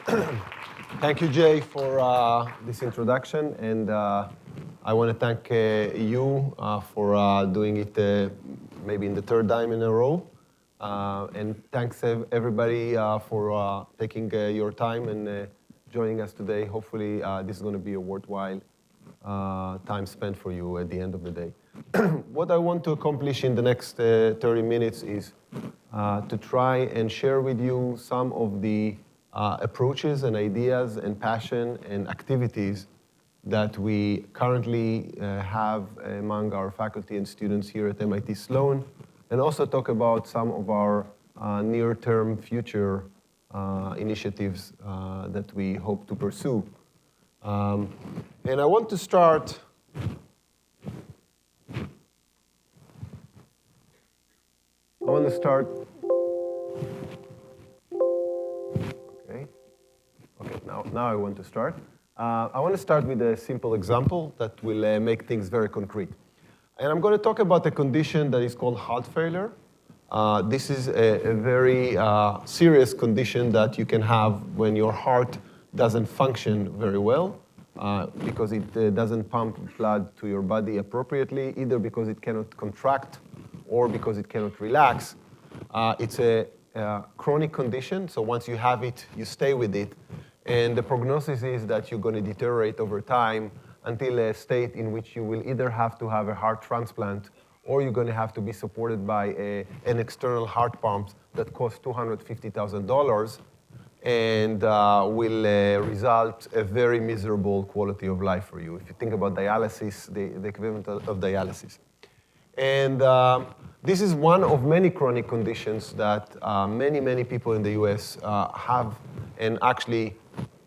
Thank you, Jay, for this introduction, and I want to thank you for doing it maybe in the third time in a row. And thanks everybody for taking your time and joining us today. Hopefully this is going to be a worthwhile time spent for you at the end of the day. What I want to accomplish in the next 30 minutes is to try and share with you some of the approaches and ideas and passion and activities that we currently have among our faculty and students here at MIT Sloan, and also talk about some of our near-term future initiatives that we hope to pursue. And I want to start Now I want to start. I want to start with a simple example that will make things very concrete. And I'm going to talk about a condition that is called heart failure. This is a very serious condition that you can have when your heart doesn't function very well because it doesn't pump blood to your body appropriately, either because it cannot contract or because it cannot relax. It's a chronic condition, so once you have it, you stay with it. And the prognosis is that you're going to deteriorate over time until a state in which you will either have to have a heart transplant or you're going to have to be supported by an external heart pump that costs $250,000 and will result a very miserable quality of life for you. If you think about dialysis, the equivalent of dialysis. And this is one of many chronic conditions that many people in the US have and actually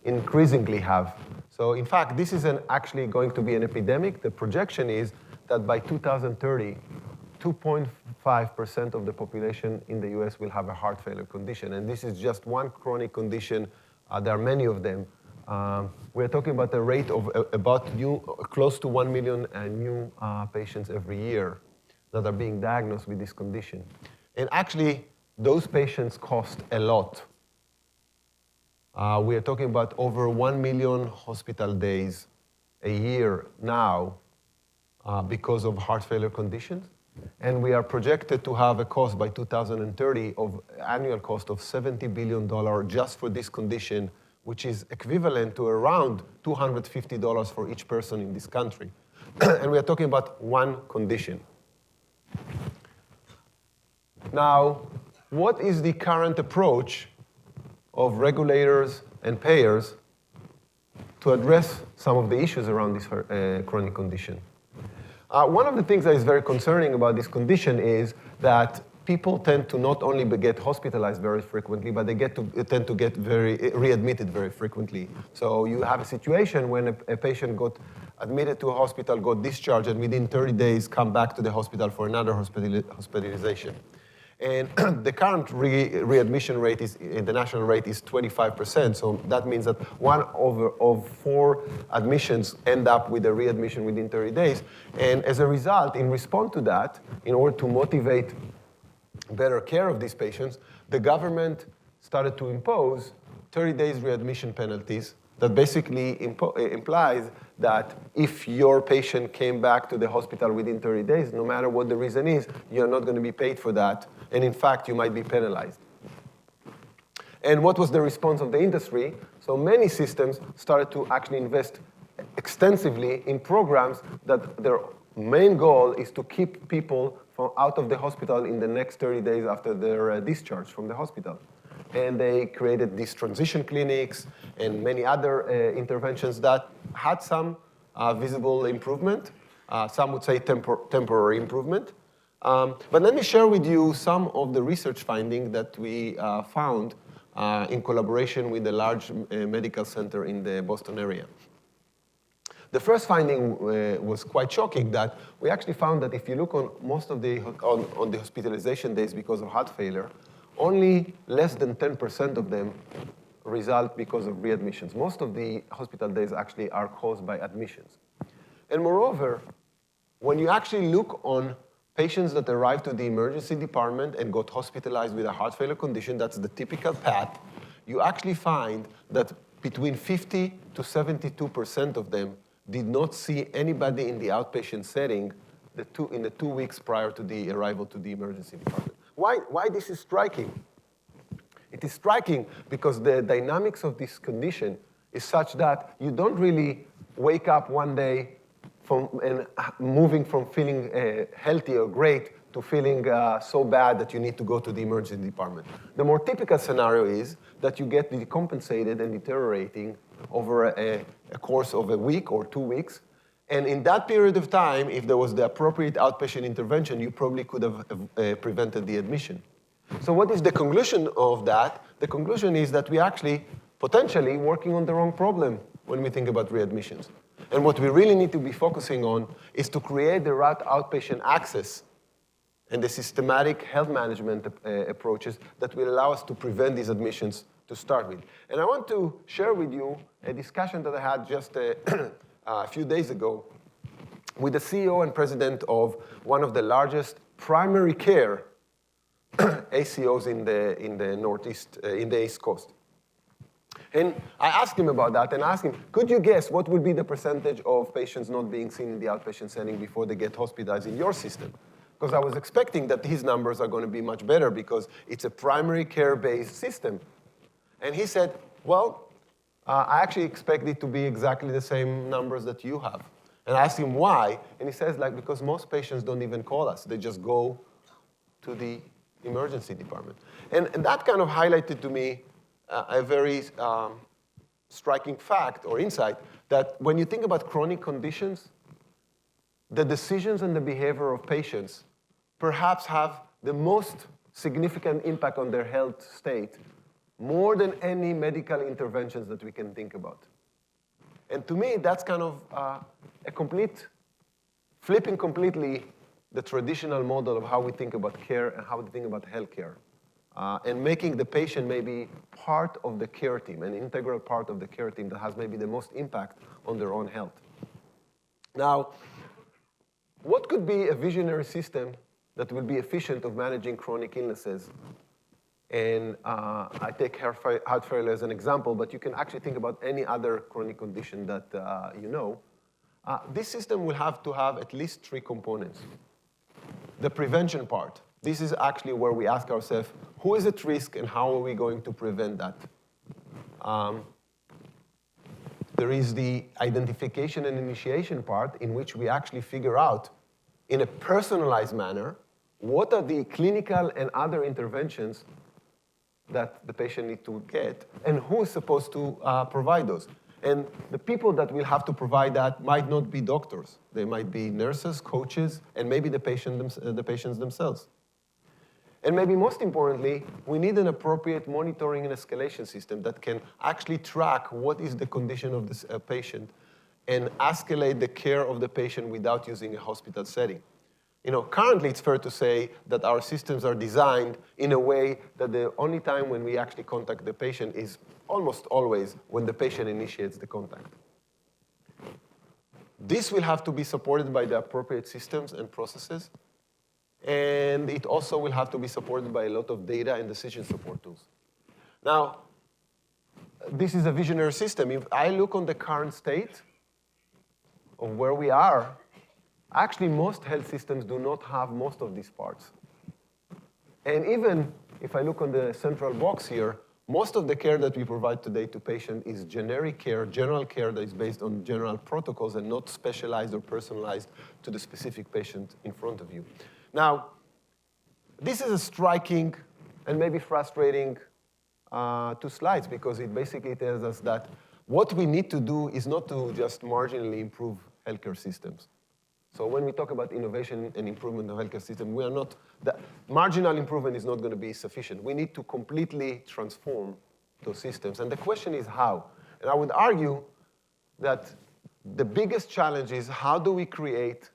increasingly have. So in fact, this is actually going to be an epidemic. The projection is that by 2030, 2.5% of the population in the US will have a heart failure condition. And this is just one chronic condition. There are many of them. We're talking about a rate of about close to 1 million new patients every year that are being diagnosed with this condition. And actually, those patients cost a lot. We are talking about over 1 million hospital days a year now because of heart failure conditions. And we are projected to have a cost by 2030 of annual cost of $70 billion just for this condition, which is equivalent to around $250 for each person in this country. And we are talking about one condition. Now, what is the current approach of regulators and payers to address some of the issues around this chronic condition? One of the things that is very concerning about this condition is that people tend to not only get hospitalized very frequently, but they tend to get readmitted very frequently. So you have a situation when a patient got admitted to a hospital, got discharged, and within 30 days come back to the hospital for another hospitalization. And the current readmission rate the national rate is 25%. So that means that 1 of 4 admissions end up with a readmission within 30 days. And as a result, in response to that, in order to motivate better care of these patients, the government started to impose 30 days readmission penalties that basically implies that if your patient came back to the hospital within 30 days, no matter what the reason is, you're not going to be paid for that. And in fact, you might be penalized. And what was the response of the industry? So many systems started to actually invest extensively in programs that their main goal is to keep people from out of the hospital in the next 30 days after their discharge from the hospital. And they created these transition clinics and many other interventions that had some visible improvement. Some would say temporary improvement. But let me share with you some of the research findings that we found in collaboration with a large medical center in the Boston area. The first finding was quite shocking, that we actually found that if you look on most of the hospitalization days because of heart failure, only less than 10% of them result because of readmissions. Most of the hospital days actually are caused by admissions. And moreover, when you actually look on patients that arrived to the emergency department and got hospitalized with a heart failure condition, that's the typical path, you actually find that between 50 to 72% of them did not see anybody in the outpatient setting in the 2 weeks prior to the arrival to the emergency department. Why this is striking? It is striking because the dynamics of this condition is such that you don't really wake up one day and moving from feeling healthy or great to feeling so bad that you need to go to the emergency department. The more typical scenario is that you get decompensated and deteriorating over a course of a week or 2 weeks. And in that period of time, if there was the appropriate outpatient intervention, you probably could have prevented the admission. So what is the conclusion of that? The conclusion is that we actually potentially working on the wrong problem when we think about readmissions. And what we really need to be focusing on is to create the right outpatient access and the systematic health management approaches that will allow us to prevent these admissions to start with. And I want to share with you a discussion that I had just a few days ago with the CEO and president of one of the largest primary care ACOs in the Northeast, in the East Coast. And I asked him about that, and I asked him, could you guess what would be the percentage of patients not being seen in the outpatient setting before they get hospitalized in your system? Because I was expecting that his numbers are going to be much better because it's a primary care-based system. And he said, well, I actually expect it to be exactly the same numbers that you have. And I asked him why, and he says, because most patients don't even call us. They just go to the emergency department. And that kind of highlighted to me a very striking fact or insight that when you think about chronic conditions, the decisions and the behavior of patients perhaps have the most significant impact on their health state more than any medical interventions that we can think about. And to me, that's kind of flipping completely the traditional model of how we think about care and how we think about healthcare, and making the patient maybe part of the care team, an integral part of the care team that has maybe the most impact on their own health. Now, what could be a visionary system that will be efficient of managing chronic illnesses? And I take heart failure as an example, but you can actually think about any other chronic condition that you know. This system will have to have at least 3 components. The prevention part. This is actually where we ask ourselves, who is at risk and how are we going to prevent that? There is the identification and initiation part in which we actually figure out in a personalized manner what are the clinical and other interventions that the patient needs to get and who is supposed to provide those. And the people that will have to provide that might not be doctors. They might be nurses, coaches, and maybe the patients themselves. And maybe most importantly, we need an appropriate monitoring and escalation system that can actually track what is the condition of this patient and escalate the care of the patient without using a hospital setting. Currently it's fair to say that our systems are designed in a way that the only time when we actually contact the patient is almost always when the patient initiates the contact. This will have to be supported by the appropriate systems and processes, and it also will have to be supported by a lot of data and decision support tools. Now, this is a visionary system. If I look on the current state of where we are, actually most health systems do not have most of these parts. And even if I look on the central box here, most of the care that we provide today to patients is generic care, general care that is based on general protocols and not specialized or personalized to the specific patient in front of you. Now, this is a striking and maybe frustrating 2 slides because it basically tells us that what we need to do is not to just marginally improve healthcare systems. So when we talk about innovation and improvement of healthcare system, the marginal improvement is not going to be sufficient. We need to completely transform those systems. And the question is how? And I would argue that the biggest challenge is how do we create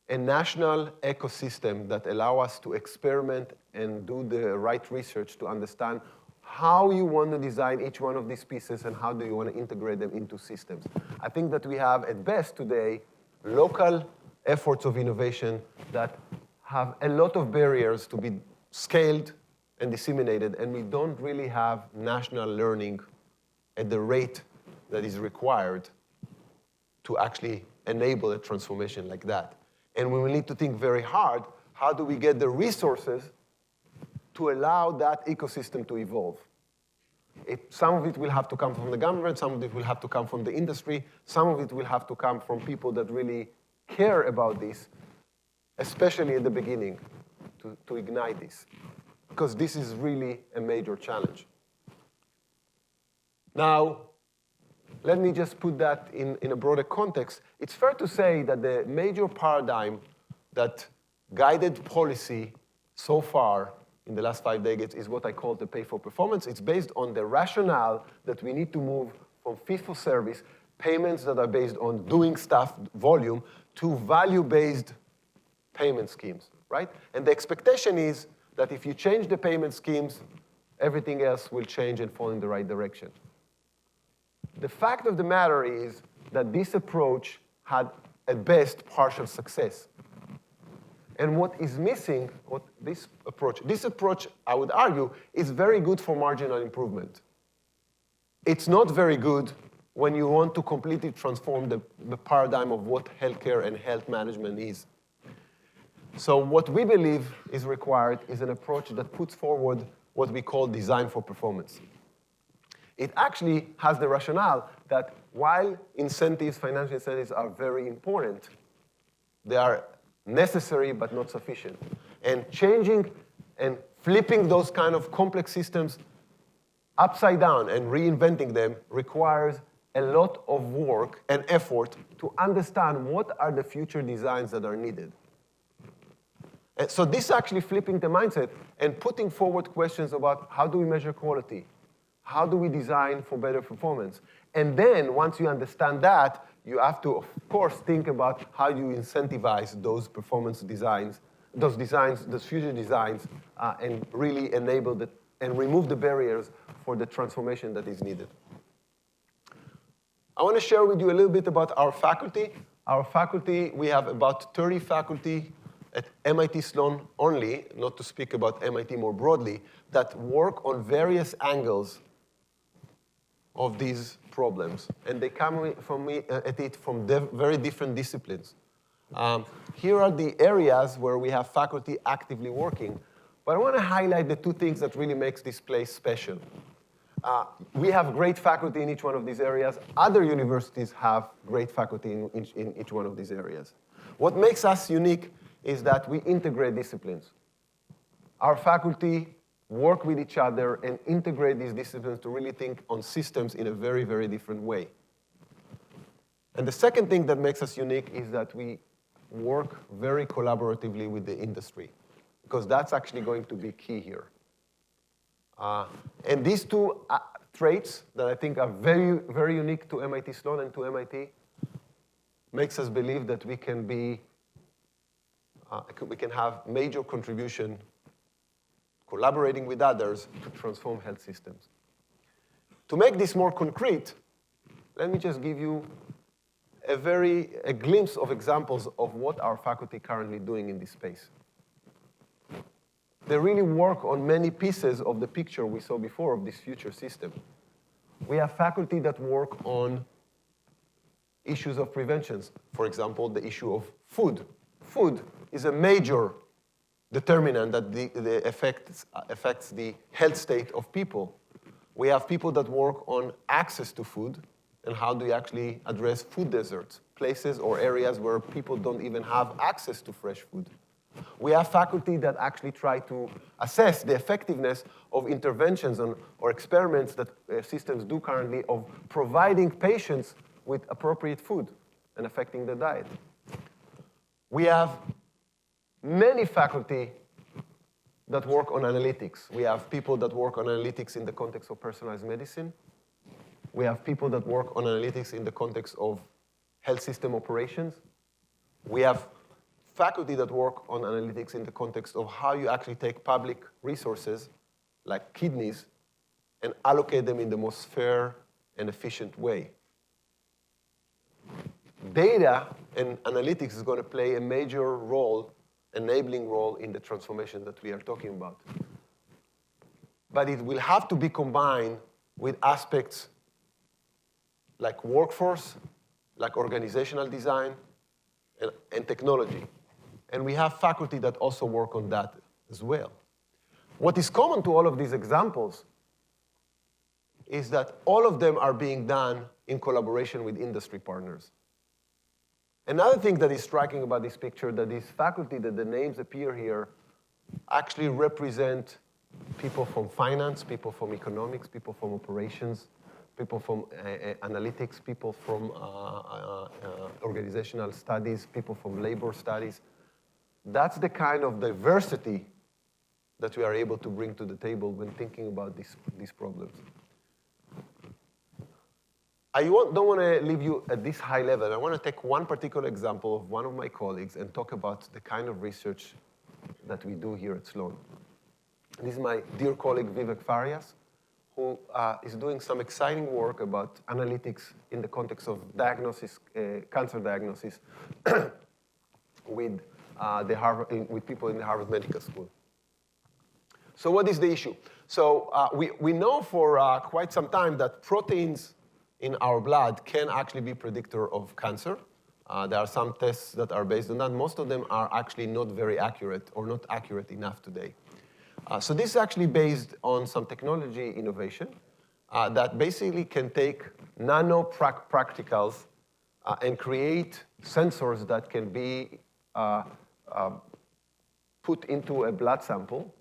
a national ecosystem that allow us to experiment and do the right research to understand how you want to design each one of these pieces and how do you want to integrate them into systems. I think that we have, at best today, local efforts of innovation that have a lot of barriers to be scaled and disseminated, and we don't really have national learning at the rate that is required to actually enable a transformation like that. And we will need to think very hard, how do we get the resources to allow that ecosystem to evolve? Some of it will have to come from the government, some of it will have to come from the industry, some of it will have to come from people that really care about this, especially at the beginning, to ignite this. Because this is really a major challenge. Now, let me just put that in a broader context. It's fair to say that the major paradigm that guided policy so far in the last 5 decades is what I call the pay for performance. It's based on the rationale that we need to move from fee-for-service payments that are based on doing stuff, volume, to value-based payment schemes, right? And the expectation is that if you change the payment schemes, everything else will change and fall in the right direction. The fact of the matter is that this approach had, at best, partial success. And what is missing, this approach, I would argue, is very good for marginal improvement. It's not very good when you want to completely transform the paradigm of what healthcare and health management is. So what we believe is required is an approach that puts forward what we call design for performance. It actually has the rationale that while incentives, financial incentives are very important, they are necessary but not sufficient. And changing and flipping those kind of complex systems upside down and reinventing them requires a lot of work and effort to understand what are the future designs that are needed. And so this is actually flipping the mindset and putting forward questions about how do we measure quality? How do we design for better performance? And then once you understand that, you have to, of course, think about how you incentivize those performance designs, those future designs, and really enable and remove the barriers for the transformation that is needed. I want to share with you a little bit about our faculty. Our faculty, we have about 30 faculty at MIT Sloan only, not to speak about MIT more broadly, that work on various angles of these problems. And they come at it from very different disciplines. Here are the areas where we have faculty actively working. But I want to highlight the two things that really makes this place special. We have great faculty in each one of these areas. Other universities have great faculty in each one of these areas. What makes us unique is that we integrate disciplines. Our faculty work with each other and integrate these disciplines to really think on systems in a very, very different way. And the second thing that makes us unique is that we work very collaboratively with the industry, because that's actually going to be key here. And these two traits that I think are very, very unique to MIT Sloan and to MIT makes us believe that we can have major contribution collaborating with others to transform health systems. To make this more concrete, let me just give you a glimpse of examples of what our faculty currently doing in this space. They really work on many pieces of the picture we saw before of this future system. We have faculty that work on issues of preventions. For example, the issue of food. Food is a major determinant that affects the health state of people. We have people that work on access to food and how do you actually address food deserts, places or areas where people don't even have access to fresh food. We have faculty that actually try to assess the effectiveness of interventions or experiments that systems do currently of providing patients with appropriate food and affecting the diet. We have many faculty that work on analytics. We have people that work on analytics in the context of personalized medicine. We have people that work on analytics in the context of health system operations. We have faculty that work on analytics in the context of how you actually take public resources, like kidneys, and allocate them in the most fair and efficient way. Data and analytics is going to play a major role, enabling role in the transformation that we are talking about. but it will have to be combined with aspects like workforce, like organizational design, and technology. And we have faculty that also work on that as well. What is common to all of these examples is that all of them are being done in collaboration with industry partners. Another thing that is striking about this picture, that this faculty, that the names appear here, actually represent people from finance, people from economics, people from operations, people from analytics, people from organizational studies, people from labor studies. That's the kind of diversity that we are able to bring to the table when thinking about these problems. I don't want to leave you at this high level. I want to take one particular example of one of my colleagues and talk about the kind of research that we do here at Sloan. This is my dear colleague, Vivek Farias, who is doing some exciting work about analytics in the context of diagnosis, cancer diagnosis with people in the Harvard Medical School. So what is the issue? So we know for quite some time that proteins in our blood can actually be predictor of cancer. There are some tests that are based on that. Most of them are actually not very accurate or not accurate enough today. So this is actually based on some technology innovation that basically can take nano practicals and create sensors that can be put into a blood sample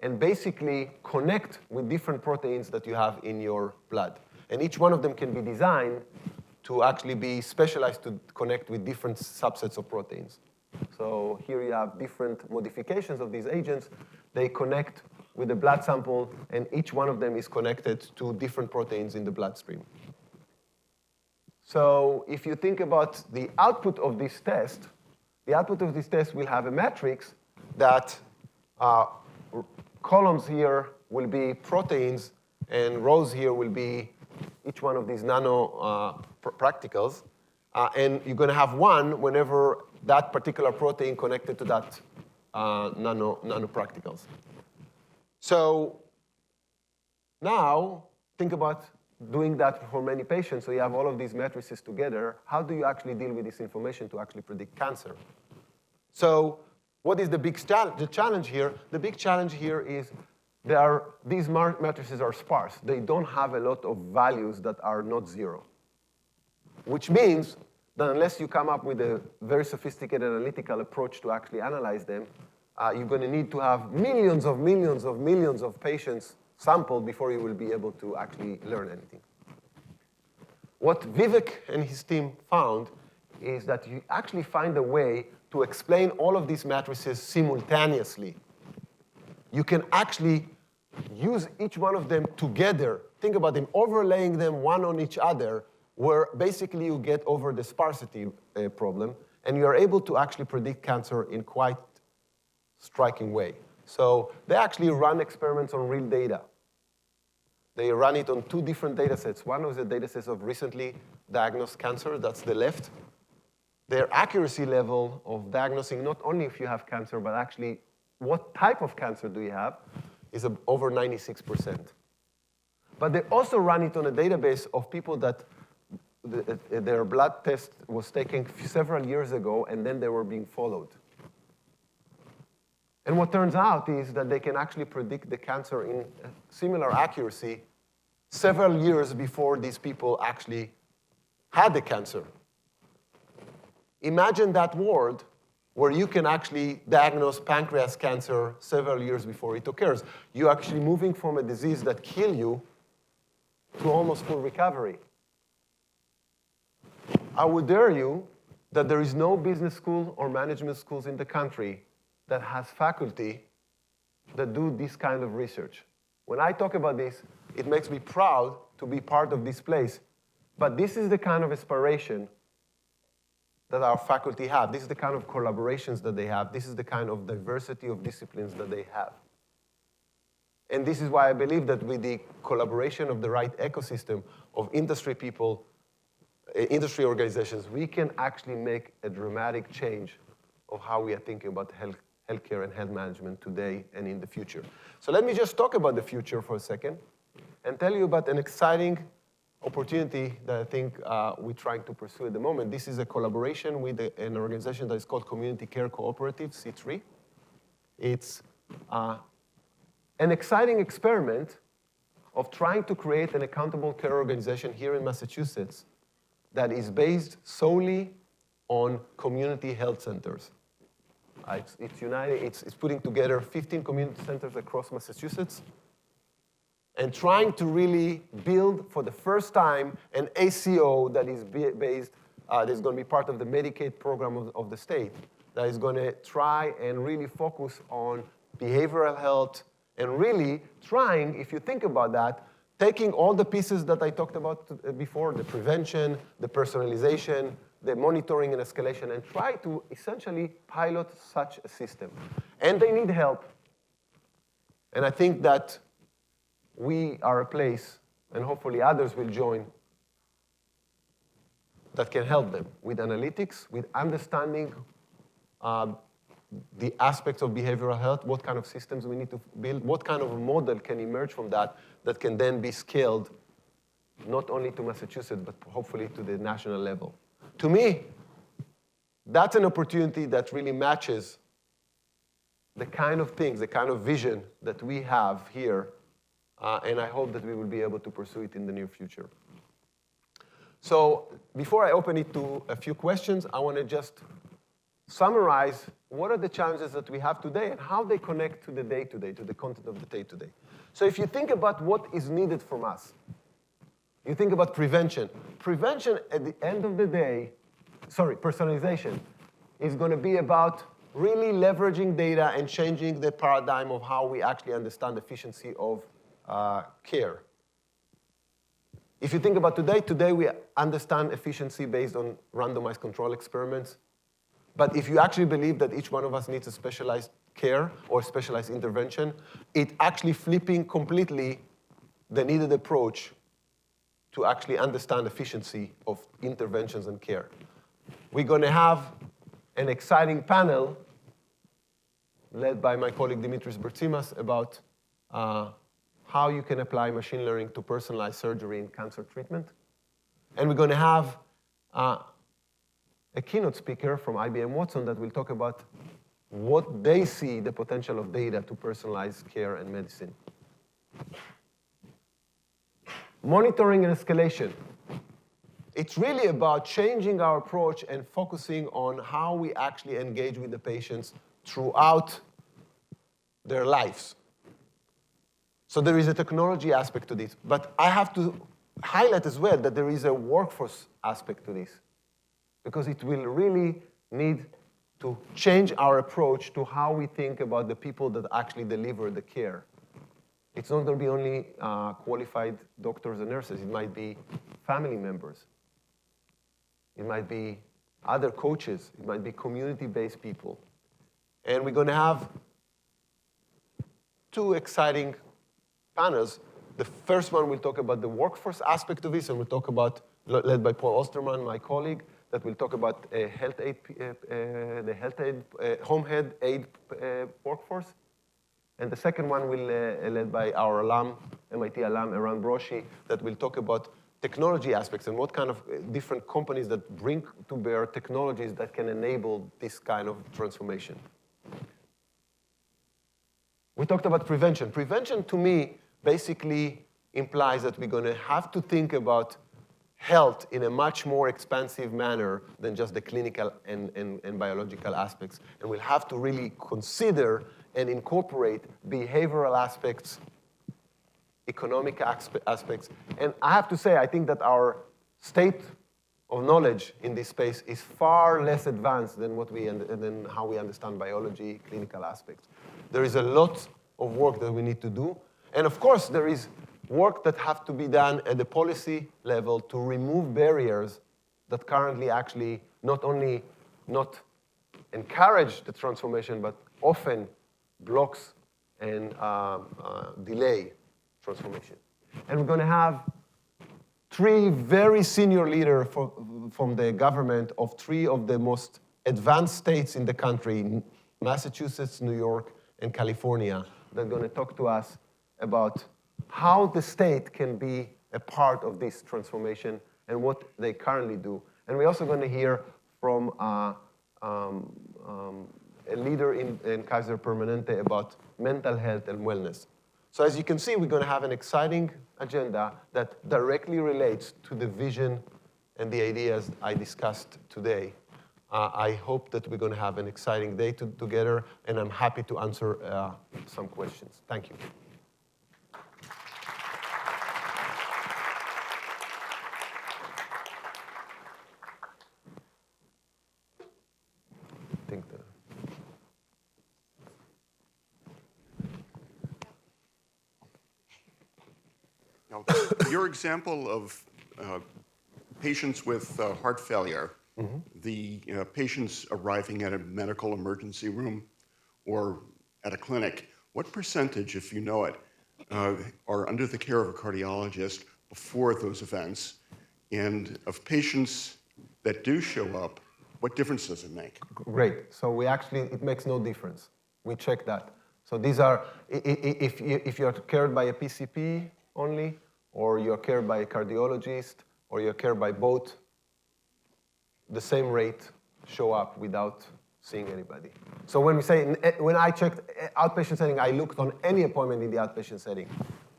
and basically connect with different proteins that you have in your blood. And each one of them can be designed to actually be specialized to connect with different subsets of proteins. So here you have different modifications of these agents. They connect with the blood sample, and each one of them is connected to different proteins in the bloodstream. So if you think about the output of this test, the output of this test will have a matrix that columns here will be proteins, and rows here will be each one of these nano practicals. And you're going to have one whenever that particular protein connected to that nano practicals. So now think about doing that for many patients. So you have all of these matrices together. How do you actually deal with this information to actually predict cancer? So what is the big challenge here? The big challenge here is these matrices are sparse. They don't have a lot of values that are not zero, which means that unless you come up with a very sophisticated analytical approach to actually analyze them, you're going to need to have millions of patients sampled before you will be able to actually learn anything. What Vivek and his team found is that you actually find a way to explain all of these matrices simultaneously. You can actually use each one of them together. Think about them, overlaying them one on each other, where basically you get over the sparsity problem, and you are able to actually predict cancer in quite striking way. So they actually run experiments on real data. They run it on two different data sets. One was a data set of recently diagnosed cancer, that's the left. Their accuracy level of diagnosing not only if you have cancer, but actually what type of cancer do you have, is over 96%. But they also run it on a database of people that their blood test was taken several years ago, and then they were being followed. And what turns out is that they can actually predict the cancer in similar accuracy several years before these people actually had the cancer. Imagine that world where you can actually diagnose pancreas cancer several years before it occurs. You're actually moving from a disease that kills you to almost full recovery. I would dare you that there is no business school or management schools in the country that has faculty that do this kind of research. When I talk about this, it makes me proud to be part of this place. But this is the kind of aspiration that our faculty have. This is the kind of collaborations that they have. This is the kind of diversity of disciplines that they have. And this is why I believe that with the collaboration of the right ecosystem of industry people, industry organizations, we can actually make a dramatic change of how we are thinking about healthcare and health management today and in the future. So let me just talk about the future for a second and tell you about an exciting opportunity that I think we're trying to pursue at the moment. This is a collaboration with an organization that is called Community Care Cooperative, C3. It's an exciting experiment of trying to create an accountable care organization here in Massachusetts that is based solely on community health centers. It's putting together 15 community centers across Massachusetts and trying to really build for the first time an ACO that is based, that is going to be part of the Medicaid program of the state, that is going to try and really focus on behavioral health and really trying, if you think about that, taking all the pieces that I talked about before, the prevention, the personalization, the monitoring and escalation, and try to essentially pilot such a system. And they need help. And I think that we are a place, and hopefully others will join, that can help them with analytics, with understanding the aspects of behavioral health, what kind of systems we need to build, what kind of a model can emerge from that can then be scaled not only to Massachusetts, but hopefully to the national level. To me, that's an opportunity that really matches the kind of things, the kind of vision that we have here, and I hope that we will be able to pursue it in the near future. So before I open it to a few questions, I want to just summarize what are the challenges that we have today and how they connect to the day-to-day, to the content of the day-to-day. So if you think about what is needed from us, you think about prevention. Prevention at the end of the day, personalization, is going to be about really leveraging data and changing the paradigm of how we actually understand efficiency of care. If you think about today we understand efficiency based on randomized control experiments. But if you actually believe that each one of us needs a specialized care or specialized intervention, it's actually flipping completely the needed approach to actually understand efficiency of interventions and care. We're going to have an exciting panel led by my colleague Dimitris Bertsimas about how you can apply machine learning to personalized surgery in cancer treatment. And we're going to have a keynote speaker from IBM Watson that will talk about what they see the potential of data to personalize care and medicine. Monitoring and escalation. It's really about changing our approach and focusing on how we actually engage with the patients throughout their lives. So there is a technology aspect to this, but I have to highlight as well that there is a workforce aspect to this, because it will really need to change our approach to how we think about the people that actually deliver the care. It's not going to be only qualified doctors and nurses. It might be family members. It might be other coaches. It might be community-based people. And we're going to have two exciting panels. The first one will talk about the workforce aspect of this, and we'll talk about, led by Paul Osterman, my colleague, that will talk about the health aid, home health aid workforce. And the second one will led by our MIT alum, Eran Broshi, that will talk about technology aspects and what kind of different companies that bring to bear technologies that can enable this kind of transformation. We talked about prevention. Prevention, to me, basically implies that we're going to have to think about health in a much more expansive manner than just the clinical and biological aspects. And we'll have to really consider and incorporate behavioral aspects, economic aspects. And I have to say, I think that our state of knowledge in this space is far less advanced than than how we understand biology, clinical aspects. There is a lot of work that we need to do. And of course, there is work that have to be done at the policy level to remove barriers that currently actually not only not encourage the transformation, but often blocks and delay transformation. And we're going to have three very senior leaders from the government of three of the most advanced states in the country, Massachusetts, New York, and California that are going to talk to us about how the state can be a part of this transformation and what they currently do. And we're also going to hear from a leader in Kaiser Permanente about mental health and wellness. So as you can see, we're going to have an exciting agenda that directly relates to the vision and the ideas I discussed today. I hope that we're going to have an exciting day together, and I'm happy to answer some questions. Thank you. Now, your example of patients with heart failure, the patients arriving at a medical emergency room or at a clinic, what percentage, if you know it, are under the care of a cardiologist before those events? And of patients that do show up, what difference does it make? Great. So it makes no difference. We check that. So these are, if you're cared by a PCP only, or you're cared by a cardiologist, or you're cared by both, the same rate show up without seeing anybody. So when I checked outpatient setting, I looked on any appointment in the outpatient setting,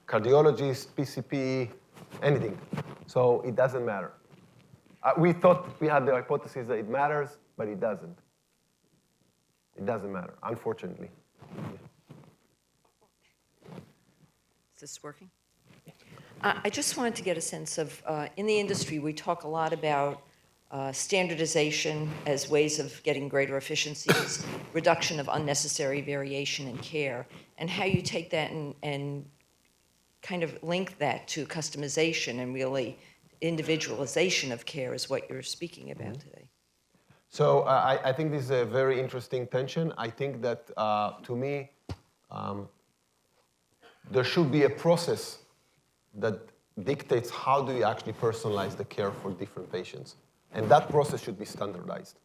cardiologist, PCP, anything. So it doesn't matter. We thought we had the hypothesis that it matters, but it doesn't. It doesn't matter, unfortunately. Is this working? I just wanted to get a sense of, in the industry, we talk a lot about standardization as ways of getting greater efficiencies, reduction of unnecessary variation in care, and how you take that and kind of link that to customization and really individualization of care is what you're speaking about today. So I think this is a very interesting tension. I think that, to me, there should be a process that dictates how do you actually personalize the care for different patients. And that process should be standardized.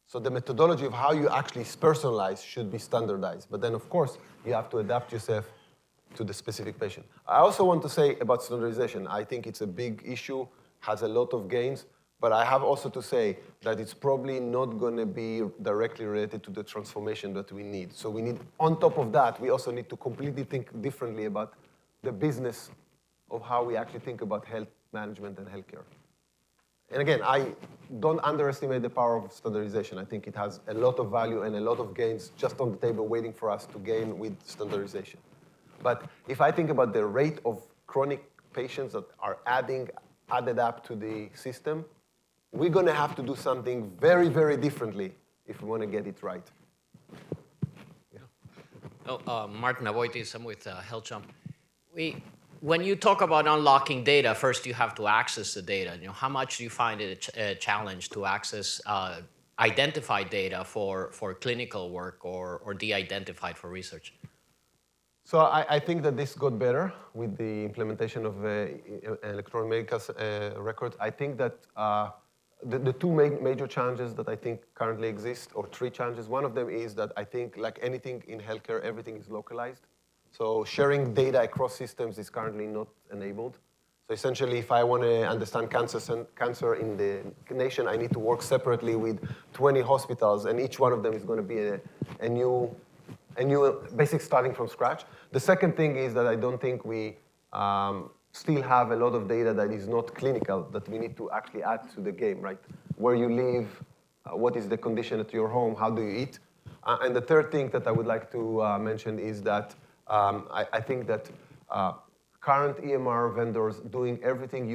So the methodology of how you actually personalize should be standardized. But then, of course, you have to adapt yourself to the specific patient. I also want to say about standardization. I think it's a big issue, has a lot of gains. But I have also to say that it's probably not going to be directly related to the transformation that we need. So we need, on top of that, we also need to completely think differently about the business of how we actually think about health management and healthcare. And again, I don't underestimate the power of standardization. I think it has a lot of value and a lot of gains just on the table waiting for us to gain with standardization. But if I think about the rate of chronic patients that are added up to the system, we're going to have to do something very, very differently if we want to get it right. Yeah. Oh, Martin Avoitis, I'm with HealthJump. When you talk about unlocking data, first you have to access the data. How much do you find it a challenge to access identified data for clinical work or de-identified for research? So I think that this got better with the implementation of electronic medical records. I think that the two major challenges that I think currently exist, or three challenges, one of them is that I think, like anything in healthcare, everything is localized. So sharing data across systems is currently not enabled. So essentially, if I want to understand cancer in the nation, I need to work separately with 20 hospitals, and each one of them is going to be a new basic starting from scratch. The second thing is that I don't think we still have a lot of data that is not clinical that we need to actually add to the game, right? Where you live, what is the condition at your home, how do you eat? And the third thing that I would like to mention is that I think that current EMR vendors doing everything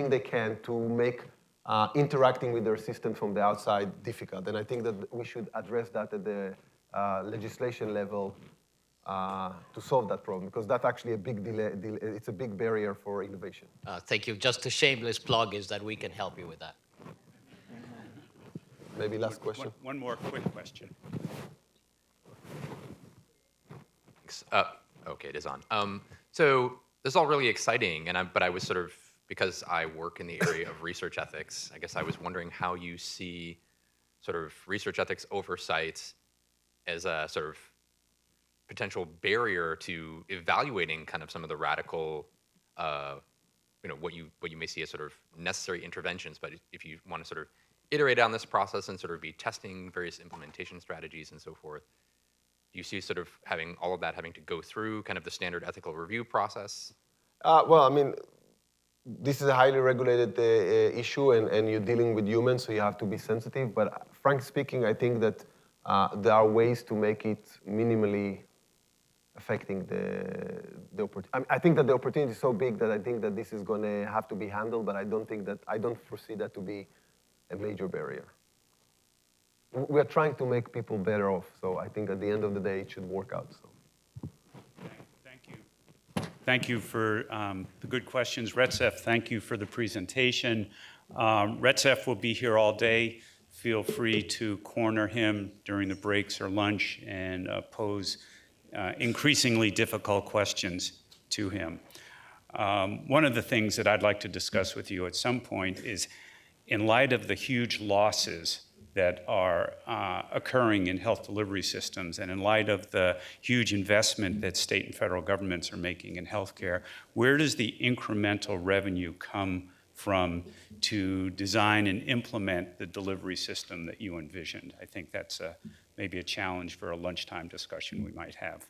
they can to make interacting with their system from the outside difficult. And I think that we should address that at the legislation level to solve that problem, because that's actually a big delay. It's a big barrier for innovation. Thank you. Just a shameless plug is that we can help you with that. Maybe last question. One more quick question. Okay, it is on. So this is all really exciting, but I was sort of, because I work in the area of research ethics, I guess I was wondering how you see sort of research ethics oversight as a sort of potential barrier to evaluating kind of some of the radical, what you may see as sort of necessary interventions. But if you want to sort of iterate on this process and sort of be testing various implementation strategies and so forth, do you see sort of having all of that having to go through kind of the standard ethical review process? Well, I mean, this is a highly regulated issue, and you're dealing with humans, so you have to be sensitive. But frankly speaking, I think that there are ways to make it minimally affecting the opportunity. I think that the opportunity is so big that I think that this is going to have to be handled, but I don't foresee that to be a major barrier. We are trying to make people better off, so I think at the end of the day, it should work out. So. Thank you. Thank you for the good questions. Retsef, thank you for the presentation. Retsef will be here all day. Feel free to corner him during the breaks or lunch and pose increasingly difficult questions to him. One of the things that I'd like to discuss with you at some point is, in light of the huge losses that are occurring in health delivery systems, and in light of the huge investment that state and federal governments are making in healthcare, where does the incremental revenue come from to design and implement the delivery system that you envisioned? I think that's maybe a challenge for a lunchtime discussion we might have.